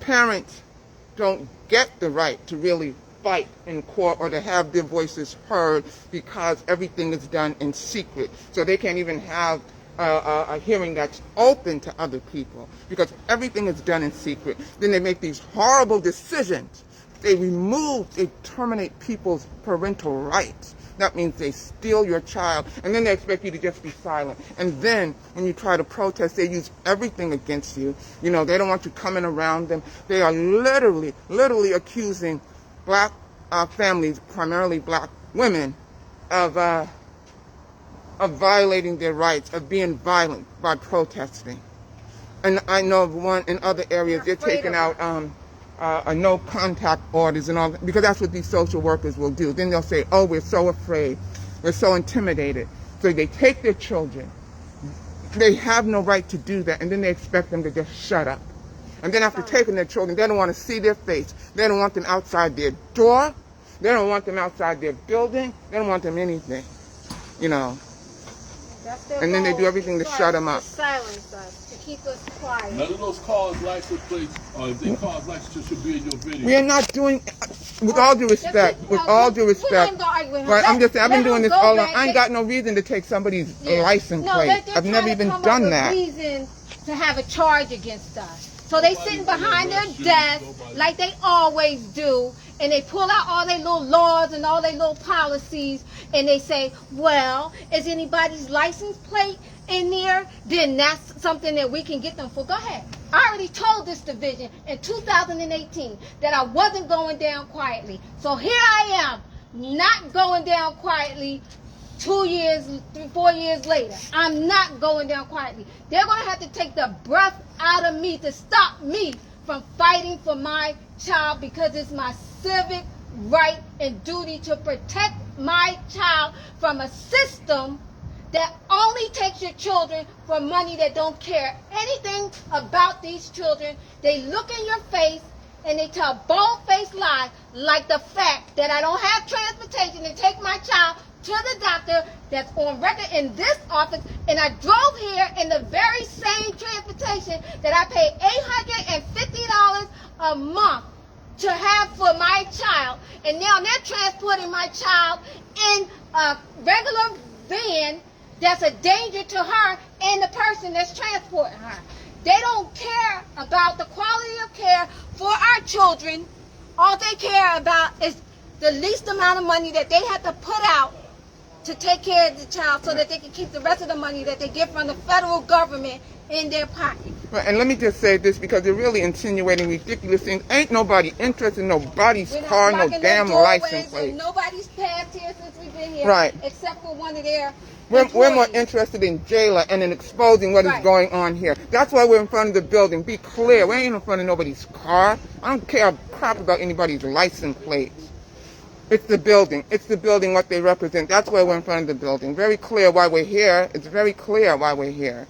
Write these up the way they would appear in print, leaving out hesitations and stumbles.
parents don't get the right to really fight in court or to have their voices heard because everything is done in secret. So they can't even have a hearing that's open to other people because everything is done in secret. Then they make these horrible decisions. They terminate people's parental rights. That means they steal your child, and then they expect you to just be silent. And then when you try to protest, they use everything against you. You know, they don't want you coming around them. They are literally accusing black families, primarily black women, of violating their rights, of being violent by protesting. And I know of one in other areas, they're taking out no contact orders and all that, because that's what these social workers will do. Then they'll say, oh, we're so afraid, we're so intimidated. So they take their children. They have no right to do that, and then they expect them to just shut up. And then after taking their children, they don't want to see their face. They don't want them outside their door. They don't want them outside their building. They don't want them anything, you know. And then they do everything to shut them up. To silence us, to keep us quiet. None of those cars, license plates, or if they cars, license should be in your video. We are not doing, with all due respect, but I'm just saying, I've been doing this all along. I ain't got no reason to take somebody's license plate. I've never even done that. Reason to have a charge against us. So they sitting behind their desk like they always do, and they pull out all their little laws and all their little policies, and they say, well, is anybody's license plate in there? Then that's something that we can get them for. Go ahead. I already told this division in 2018 that I wasn't going down quietly. So here I am, not going down quietly 4 years later. I'm not going down quietly. They're going to have to take the breath out of me to stop me from fighting for my child, because it's my civic right and duty to protect my child from a system that only takes your children for money, that don't care anything about these children. They look in your face and they tell a bold-faced lie, like the fact that I don't have transportation to take my child to the doctor that's on record in this office, and I drove here in the very same transportation that I paid $850 a month to have for my child, and now they're transporting my child in a regular van that's a danger to her and the person that's transporting her. They don't care about the quality of care for our children. All they care about is the least amount of money that they have to put out to take care of the child, so that they can keep the rest of the money that they get from the federal government in their pocket. Right, and let me just say this, because they're really insinuating ridiculous things. Ain't nobody interested in nobody's car, no damn license plate. Nobody's passed here since we've been here, right, except for one of their We're more interested in jailer and in exposing what is going on here. That's why we're in front of the building. Be clear, we ain't in front of nobody's car. I don't care crap about anybody's license plates. It's the building. It's the building, what they represent. That's why we're in front of the building. Very clear why we're here. It's very clear why we're here.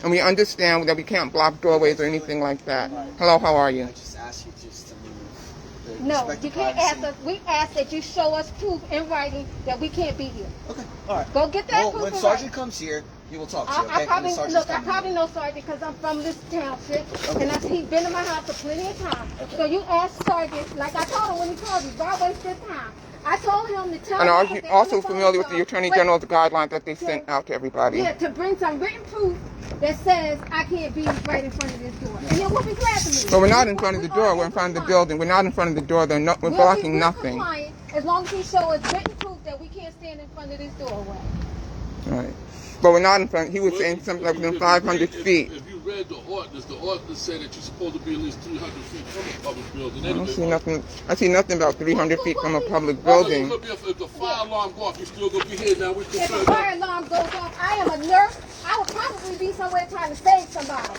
And we understand that we can't block doorways or anything like that. Hello, how are you? I just asked you just to move. No, you can't ask us. We ask that you show us proof in writing that we can't be here. Okay, all right. Go get that proof. Well, when Sergeant comes here, he will talk to you, okay? I probably know Sergeant because I'm from this township, and he's been in my house for plenty of time. Okay. So you ask Sergeant, like I told him when he called you, why waste this time? I told him to tell me. And are you also familiar familiar with the Attorney General's guidelines that they sent out to everybody? Yeah, to bring some written proof that says I can't be right in front of this door. And then we'll be glad to meet. But we're not in front of the door. We're in front of the building. We're not in front of the door. We're blocking nothing. As long as he shows us written proof that we can't stand in front of this doorway. Right. But we're not in front. He was saying something like within 500 feet. If you read the ordinance said that you're supposed to be at least 300 feet from a public building. I don't see nothing. I see nothing about 300 feet from a public building. If the fire alarm goes off, you still gonna be here now. If the fire alarm goes off, I am a nurse. I would probably be somewhere trying to save somebody.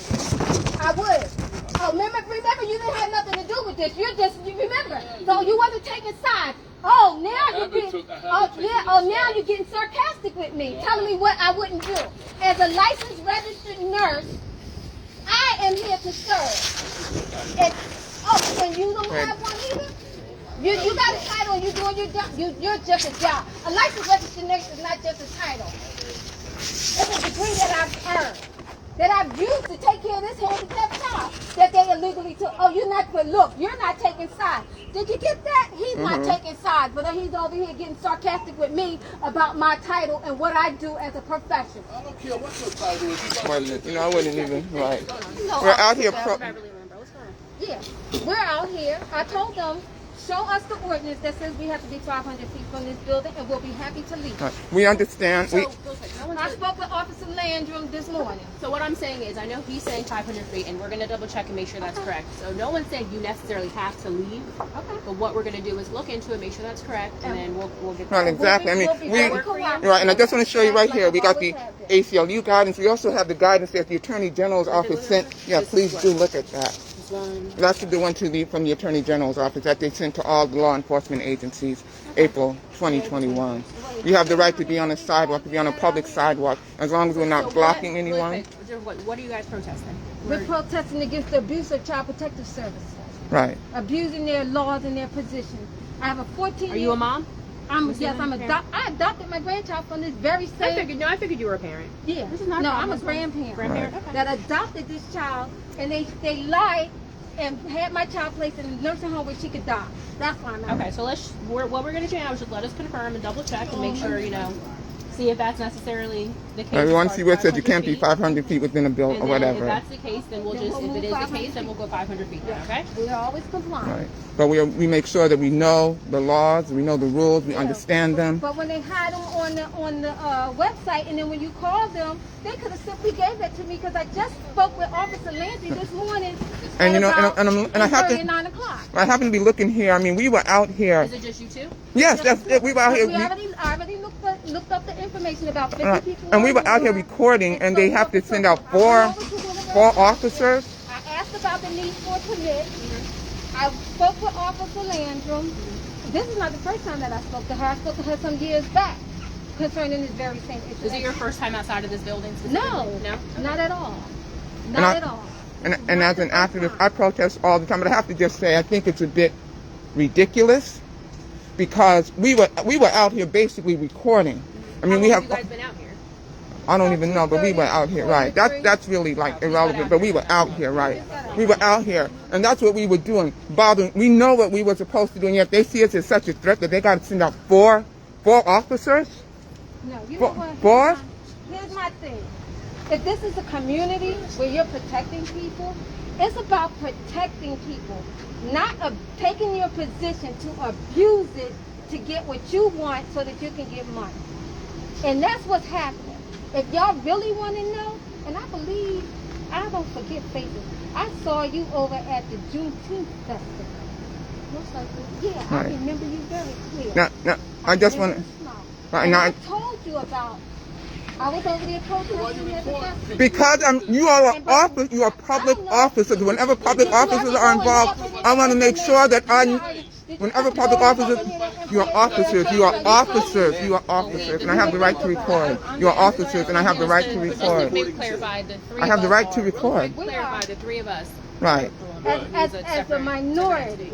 I would. Oh, remember, you didn't have nothing to do with this. You remember. So you wasn't taking sides. Oh, now you're getting sarcastic with me, telling me what I wouldn't do. As a licensed registered nurse, I am here to serve. And you don't have one either? You got a title and you're doing your job. You're just a job. A licensed registered nurse is not just a title. It's a degree that I've earned. that I've used to take care of this handicapped child that they illegally took. Oh, you're not, but look, you're not taking sides. Did you get that? He's not taking sides, but he's over here getting sarcastic with me about my title and what I do as a profession. I don't care what your title is. Well, you know, I wouldn't even, right. No, We're out here Yeah, we're out here. I told them, show us the ordinance that says we have to be 500 feet from this building, and we'll be happy to leave. We understand. So, I spoke with Officer Landrum this morning. So what I'm saying is, I know he's saying 500 feet, and we're going to double check and make sure that's correct. So no one's saying you necessarily have to leave. Okay. But what we're going to do is look into it, make sure that's correct, and then we'll get Right, that. exactly. I mean, right, and I just want to show you right here. We got the ACLU guidance. We also have the guidance that the Attorney General's office sent. Yeah, please do look at that. That's the one from the Attorney General's office that they sent to all the law enforcement agencies, April 2021. You have the right to be on a sidewalk, to be on a public sidewalk, as long as we're not blocking anyone. What are you guys protesting? We're protesting against the abuse of Child Protective Services. Right. Abusing their laws and their position. I have a 14-year-old. Are you a mom? I adopted my grandchild from this very same. I figured you were a parent. Yeah. This is not No, a I'm a problem. grandparent. Grandparent. Okay. That adopted this child, and they lied and had my child placed in a nursing home where she could die. That's why I'm out. Okay, so what we're going to do now is just let us confirm and double check and make sure, see if that's necessarily the case. Everyone see where it says you 500 can't be feet. 500 feet within a building or And then whatever. if that's the case, then we'll just, if it is the case, then we'll go 500 feet, okay? We always comply. Right. But we make sure that we know the laws, we know the rules, we understand them. But when they had them on the website, and then when you called them, they could have simply gave that to me because I just spoke with Officer Landry this morning. And you know, at and I have to. 9 o'clock. I happen to be looking here. I mean, we were out here. Is it just you two? Yes, that's it. We were out here. I already looked up the information about 50 Right. people. And we were out here recording, and they have to send out four officers. I asked about the need for a permit. I spoke with Officer Landrum. This is not the first time that I spoke to her. I spoke to her some years back concerning this very same issue. Is it your first time outside of this building? No, No? not at all. And Not at all. And as an activist, I protest all the time. But I have to just say, I think it's a bit ridiculous because we were out here basically recording. I mean, How we long have. you guys been out here? I don't even know, but we were out here, right? That's really like irrelevant, but we were out here, right? We were out here, and that's what we were doing, bothering. We know what we were supposed to do, and yet they see us as such a threat that they got to send out four officers. No, you know what? Four? Here's my thing. If this is a community where you're protecting people, it's about protecting people, not taking your position to abuse it to get what you want so that you can get money. And that's what's happening. If y'all really want to know, and I believe, I don't forget faces, I saw you over at the Juneteenth festival. Most likely. Yeah, Right. I remember you very clear. Now, I just want to. Right, And now, I told you about, I was over there protesting at the festival. because you all are officers, you are public officers. Whenever public officers are involved, I want to make sure that whenever public officers, you are officers, you are officers, you are officers, and I have the right to record. You are officers, and I have the right to record. Maybe clarify the three I have the of right us to are- record. Clarify the three of us. Right. As a minority.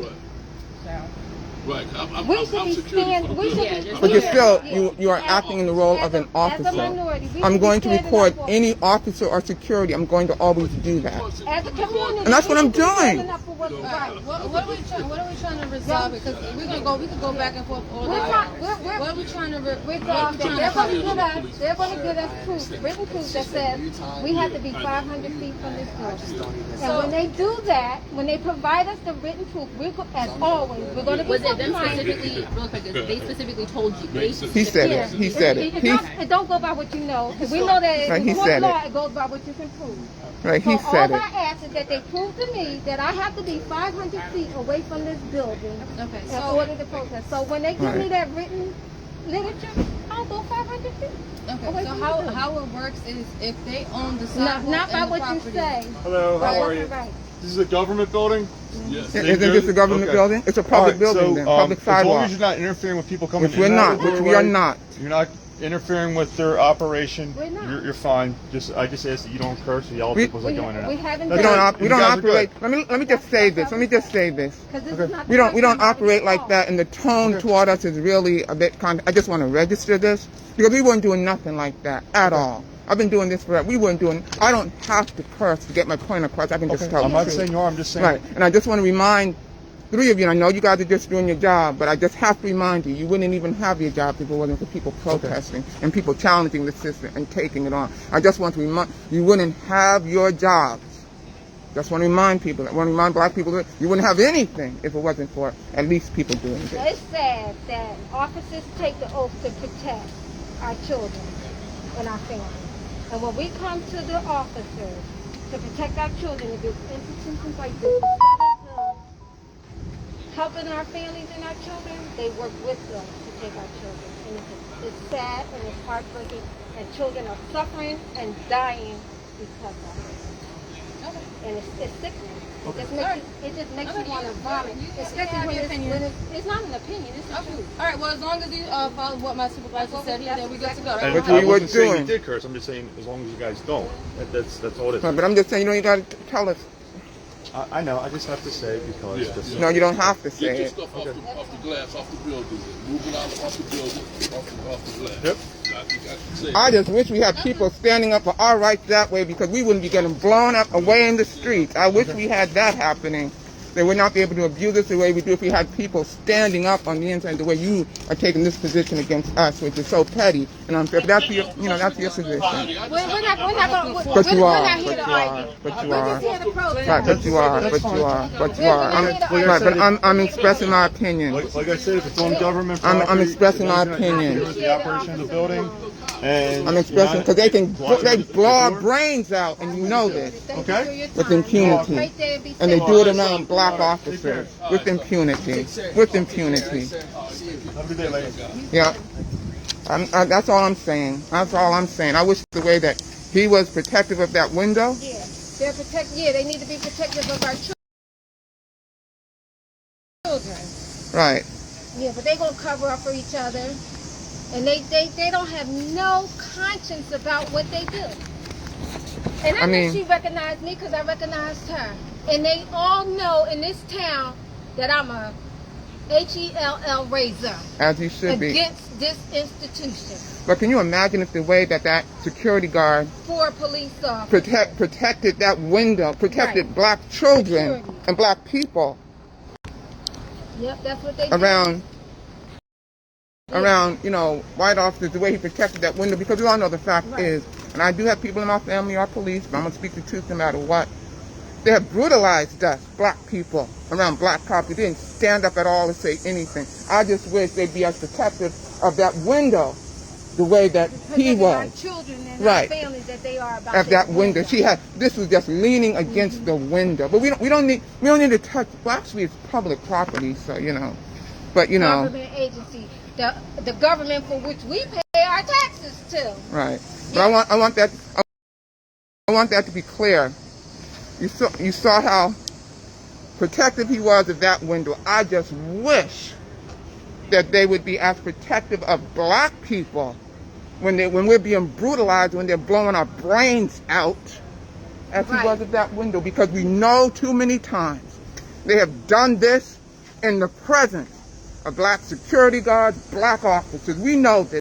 Right. We I'm should be security for the building. But you're still, you are acting in the role of an officer. I'm going to record any officer or security. I'm going to always do that. As a community. And that's what I'm doing. standing up for what's right. What are we trying to resolve? Because we could go back and forth all day. What are we trying to resolve? They're going to give us proof, written proof that says we have to be 500 feet from this building. And when they do that, when they provide us the written proof, as always, we're going to be Was it them compliant. specifically, real quick, they specifically told you? They He said it. He said it. It don't go by what you know. We know that Right, he in court said law, it. it goes by what you can prove. Right, he So said all it. I ask is that they prove to me that I have to be 500 feet away from this building Okay, in order to protest. So when they give me Right. that written literature, I'll go 500 feet. Okay, so how it works is if they own the sidewalk Not by and the what you property. say. Hello, By how what's are you? right. This is a government building? Yes. Isn't this a government Okay. building? It's a public building then, public as long sidewalk. as you're not interfering with people coming Which in we're and out not, of the which we are doorway, not. You're not interfering with their operation. We're not. You're fine. I just ask that you don't curse or yell at We- people as they go in and out. We haven't That's We don't, done it. we You don't guys are operate. good. Let me just say this. Let me just say this. because this is not We don't the operate like that, and the tone toward us is really a bit. I just want to register this because we weren't doing nothing like that at all. I've been doing this forever. We weren't doing. I don't have to curse to get my point across. I can just tell I'm the not truth. saying you are. I'm just saying. Right, and I just want to remind three of you, and I know you guys are just doing your job, but I just have to remind you, you wouldn't even have your job if it wasn't for people protesting and people challenging the system and taking it on. I just want to remind you wouldn't have your jobs. Just want to remind people, I want to remind black people that you wouldn't have anything if it wasn't for at least people doing this. It's sad that officers take the oath to protect our children and our families. And when we come to the officers to protect our children against institutions like this, instead of helping our families and our children, they work with them to take our children. And it's sad and it's heartbreaking, and children are suffering and dying because of it. And it's sickening. It just makes you want to vomit. Especially when it's not an opinion, it's the truth. All right. Well, as long as you follow what my supervisor said here, then we're good to go. And That's I what we were wasn't saying doing. you did curse. I'm just saying as long as you guys don't. That's all it is. But I'm just saying, you got to tell us. I know. I just have to say because. Yeah. This, No, you don't have to Get say your it. stuff off the glass, off the building. Move it out off the building, off the glass. Yep. I think I can say I just wish we had people standing up for our rights that way, because we wouldn't be getting blown up away in the streets. I wish we had that happening. They would not be able to abuse us the way we do if we had people standing up on the inside the way you are taking this position against us, which is so petty and unfair. But that's your, that's your position. We're not going. But you We're are. not here to argue. But you We're are. just here to protest. Right, but you are. But you are. But you are. Right, but I'm expressing my opinion. like I said, if it's on government property, I'm expressing my the one's gonna opinion. interfere with the operation of the building, and I'm expressing because they can block they the blow our door. brains out, and you know this, Okay. with impunity, and they do it around black officers with impunity, with impunity. Have a good day, ladies. Yeah, that's all I'm saying. That's all I'm saying. I wish the way that he was protective of that window. Yeah, they're Yeah, they need to be protective of our children. Right. Yeah, but they gonna cover up for each other, and they don't have no conscience about what they do. And I know she recognized me because I recognized her, and they all know in this town that I'm a HELL raiser As you should be. against this institution. But can you imagine if the way that security guard For police officers. protected that window, protected Right. black children Security. and black people Yep, that's what they do. around, white officers, the way he protected that window, because we all know the fact Right. is, and I do have people in my family are police, but I'm going to speak the truth no matter what. They have brutalized us, black people, around black property. They didn't stand up at all to say anything. I just wish they'd be as protective of that window the way that he Protecting our was. children and Right. our families that they are about Of that window. This was just leaning against the window. But we don't need to touch, well, actually it's public property, so, but Government agency, the government for which we pay our taxes to. right. But I want that to be clear. You saw how protective he was of that window. I just wish that they would be as protective of black people when we're being brutalized, when they're blowing our brains out, as he was of that window, because we know too many times they have done this in the presence of black security guards, black officers. We know this.